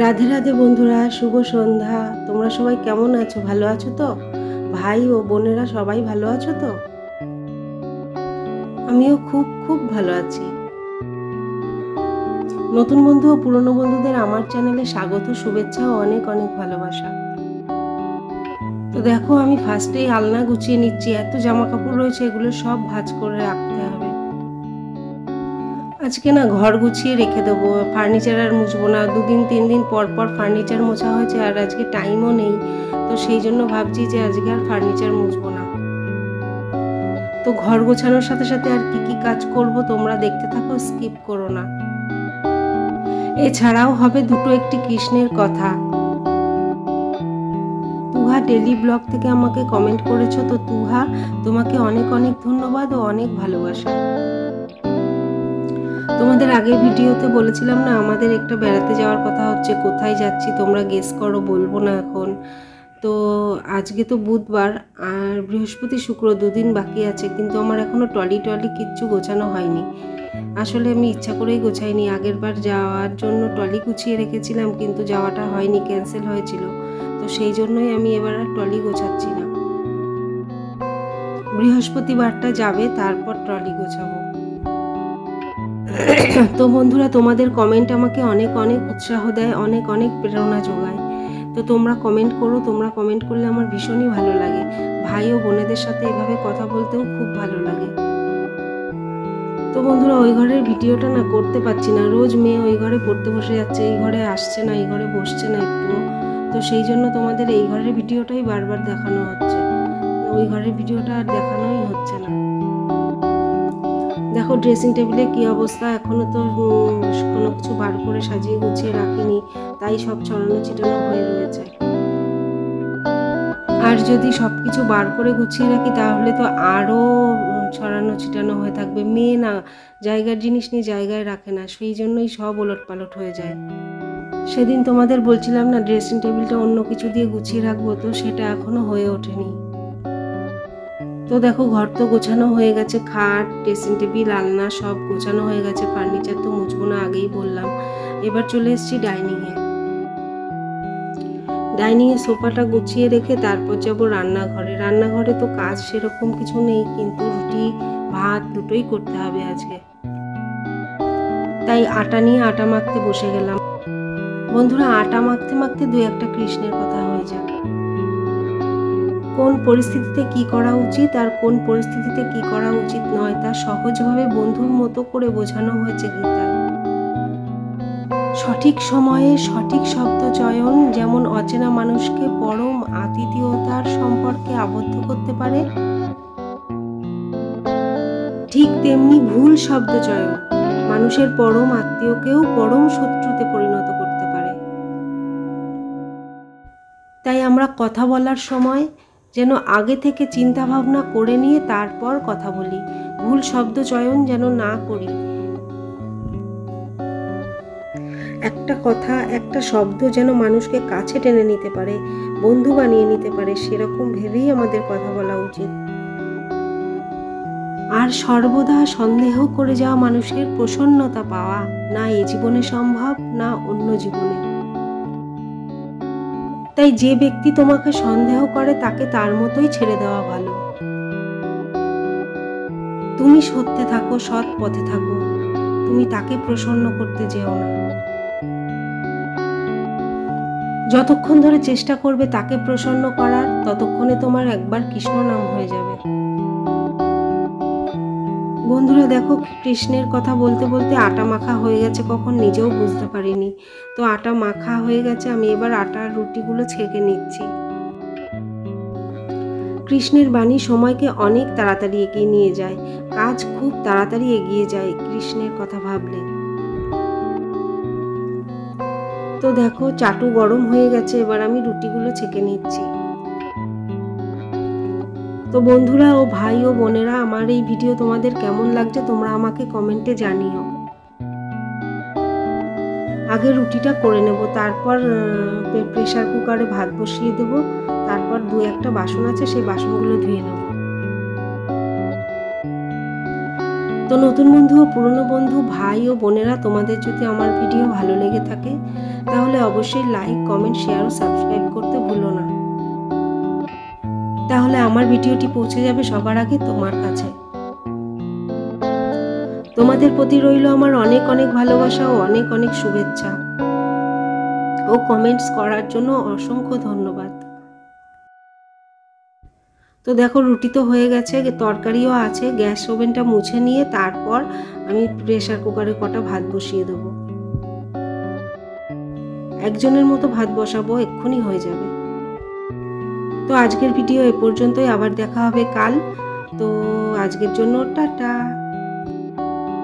রাধে রাধে বন্ধুরা, শুভ সন্ধ্যা। তোমরা সবাই কেমন আছো? ভালো আছো তো? ভাই ও বোনেরা সবাই ভালো আছো তো? আমিও খুব খুব ভালো আছি। নতুন বন্ধু ও পুরনো বন্ধুদের আমার চ্যানেলে স্বাগত, শুভেচ্ছা ও অনেক অনেক ভালোবাসা। তো দেখো, আমি ফার্স্টেই আলনা গুছিয়ে নিচ্ছি। এত জামা কাপড় রয়েছে, এগুলো সব ভাঁজ করে রাখতে হবে। আজকে না ঘর গুছিয়ে রেখে দেবো, ফার্নিচার আর মুছবো না। 2-3 দিন পর পর ফার্নিচার মোছা হয়েছে, আর আজকে টাইমও নেই। তো সেই জন্য ভাবছি যে আজকে আর ফার্নিচার মুছবো না। তো ঘর গোছানোর সাথে সাথে আর কি কি কাজ করব তোমরা দেখতে থাকো, স্কিপ করো না। এছাড়াও হবে দুটো একটি কৃষ্ণের কথা। তুহা ডেলি ব্লগ থেকে আমাকে কমেন্ট করেছো, তো তুহা তোমাকে অনেক অনেক ধন্যবাদ ও অনেক ভালোবাসা। তোমাদের আগের ভিডিওতে বলেছিলাম না, আমাদের একটা বেড়াতে যাওয়ার কথা হচ্ছে। কোথায় যাচ্ছি তোমরা গেস করো, বলবো না এখন। তো আজকে তো বুধবার, আর বৃহস্পতি শুক্র 2 দিন বাকি আছে, কিন্তু আমার এখনো ট্রলি কিচ্ছু গোছানো হয়নি। আসলে আমি ইচ্ছা করেই গোছাইনি। আগের বার যাওয়ার জন্য ট্রলি গুছিয়ে রেখেছিলাম, কিন্তু যাওয়াটা হয়নি, ক্যান্সেল হয়েছিল। তো সেই জন্যই আমি এবার আর ট্রলি গোছাচ্ছি না। বৃহস্পতিবারটা যাবে, তারপর ট্রলি গোছাবো। তো বন্ধুরা, তোমাদের কমেন্ট আমাকে অনেক অনেক উৎসাহ দেয়, অনেক অনেক প্রেরণা যোগায়। তো তোমরা কমেন্ট করো, তোমরা কমেন্ট করলে আমার ভীষণই ভালো লাগে। ভাই ও বোনেদের সাথে এভাবে কথা বলতেও খুব ভালো লাগে। তো বন্ধুরা, ওই ঘরের ভিডিওটা না করতে পারছি না। রোজ মেয়ে ওই ঘরে পড়তে বসে যাচ্ছে, এই ঘরে আসছে না, এই ঘরে বসছে না একটুও। তো সেই জন্য তোমাদের এই ঘরের ভিডিওটাই বারবার দেখানো হচ্ছে, ওই ঘরের ভিডিওটা আর দেখানোই হচ্ছে না। দেখো ড্রেসিং টেবিলে কি অবস্থা, এখনো তো কোনো কিছু বার করে সাজিয়ে গুছিয়ে রাখিনি, তাই সব ছড়ানো ছিটানো হয়ে রয়েছে। আর যদি সব কিছু বার করে গুছিয়ে রাখি তাহলে তো আরও ছড়ানো ছিটানো হয়ে থাকবে। মেয়ে না জায়গার জিনিস নিয়ে জায়গায় রাখে না, সেই জন্যই সব ওলট পালট হয়ে যায়। সেদিন তোমাদের বলছিলাম না ড্রেসিং টেবিলটা অন্য কিছু দিয়ে গুছিয়ে রাখবো, তো সেটা এখনো হয়ে ওঠেনি। তো দেখো, ঘর তো গোছানো হয়ে গেছে, খাট, ড্রেসিং টেবিল, আলনা সব গোছানো হয়ে গেছে। ফার্নিচার তো মুছবো না, আগেই বললাম। এবার চলে এসেছি ডাইনিংয়ে। ডাইনিংয়ে সোফাটা গুছিয়ে রেখে তারপর যাবো রান্নাঘরে। রান্নাঘরে তো কাজ সেরকম কিছু নেই, কিন্তু রুটি ভাত দুটোই করতে হবে আজকে। তাই আটা নিয়ে আটা মাখতে বসে গেলাম। বন্ধুরা, আটা মাখতে মাখতে 2-1টা কৃষ্ণের কথা হয়ে যায়। কোন পরিস্থিতিতে কি করা উচিত আর কোন পরিস্থিতিতে কি করা উচিত নয়, তা সহজভাবে বন্ধুর মতো করে বোঝানো হয়েছে গীতায়। সঠিক সময়ে সঠিক শব্দ চয়ন যেমন অচেনা মানুষকে পরম আতিথেয়তার সম্পর্কে আবদ্ধ করতে পারে, ঠিক তেমনি ভুল শব্দ চয়ন মানুষের পরম আত্মীয়কেও পরম শত্রুতে পরিণত করতে পারে। তাই আমরা কথা বলার সময় যেন আগে থেকে চিন্তা ভাবনা করে নিয়ে তারপর কথা বলি, ভুল শব্দ চয়ন যেন না করি। একটা কথা, একটা শব্দ যেন মানুষকে কাছে টেনে নিতে পারে, বন্ধু বানিয়ে নিতে পারে, সেরকম ভেবেই আমাদের কথা বলা উচিত। আর সর্বদা সন্দেহ করে যাওয়া মানুষের প্রসন্নতা পাওয়া না এ জীবনে সম্ভব, না অন্য জীবনে। তাই যে ব্যক্তি তোমাকে সন্দেহ করে তাকে তার মতোই ছেড়ে দেওয়া ভালো। তুমি সত্যে থাকো, সৎ পথে থাকো, তুমি তাকে প্রসন্ন করতে যেও না। যতক্ষণ ধরে চেষ্টা করবে তাকে প্রসন্ন করার, ততক্ষণে তোমার একবার কৃষ্ণ নাম হয়ে যাবে। বন্ধুরা দেখো, কৃষ্ণের কথা বলতে বলতে আটা মাখা হয়ে গেছে, কখন নিজেও বুঝতে পারিনি। তো আটা মাখা হয়ে গেছে, আমি এবার আটার রুটিগুলো ছেঁকে নিচ্ছি। কৃষ্ণের বাণী সময়কে অনেক তাড়াতাড়ি এগিয়ে নিয়ে যায়, কাজ খুব তাড়াতাড়ি এগিয়ে যায় কৃষ্ণের কথা ভাবলে। তো দেখো, চাটু গরম হয়ে গেছে, এবার আমি রুটিগুলো ছেঁকে নিচ্ছি। তো বন্ধুরা ও ভাই ও বোনেরা, আমার এই ভিডিও তোমাদের কেমন লাগছে তোমরা আমাকে কমেন্টে জানিও। আগে রুটিটা করে নেব, তারপর প্রেসার কুকারে ভাত বসিয়ে দেব, তারপর 2-1টা বাসন আছে সেই বাসনগুলো ধুয়ে নেব। তো নতুন বন্ধু ও পুরনো বন্ধু, ভাই ও বোনেরা, তোমাদের যদি আমার ভিডিও ভালো লেগে থাকে তাহলে অবশ্যই লাইক, কমেন্ট, শেয়ার ও সাবস্ক্রাইব করতে ভুলো না। তাহলে আমার ভিডিওটি পৌঁছে যাবে সবার আগে তোমার কাছে। তোমাদের প্রতি রইল আমার অনেক অনেক ভালোবাসা ও অনেক অনেক শুভেচ্ছা ও কমেন্টস করার জন্য অসংখ্য ধন্যবাদ। তো দেখো, রুটি তো হয়ে গেছে, তরকারিও আছে। গ্যাস ওভেনটা মুছে নিয়ে তারপর আমি প্রেসার কুকারে কটা ভাত বসিয়ে দেবো। একজনের মতো ভাত বসাবো, এক্ষুনি হয়ে যাবে। তো আজকের ভিডিও এ পর্যন্তই, আবার দেখা হবে কাল। তো আজকের জন্য টাটা।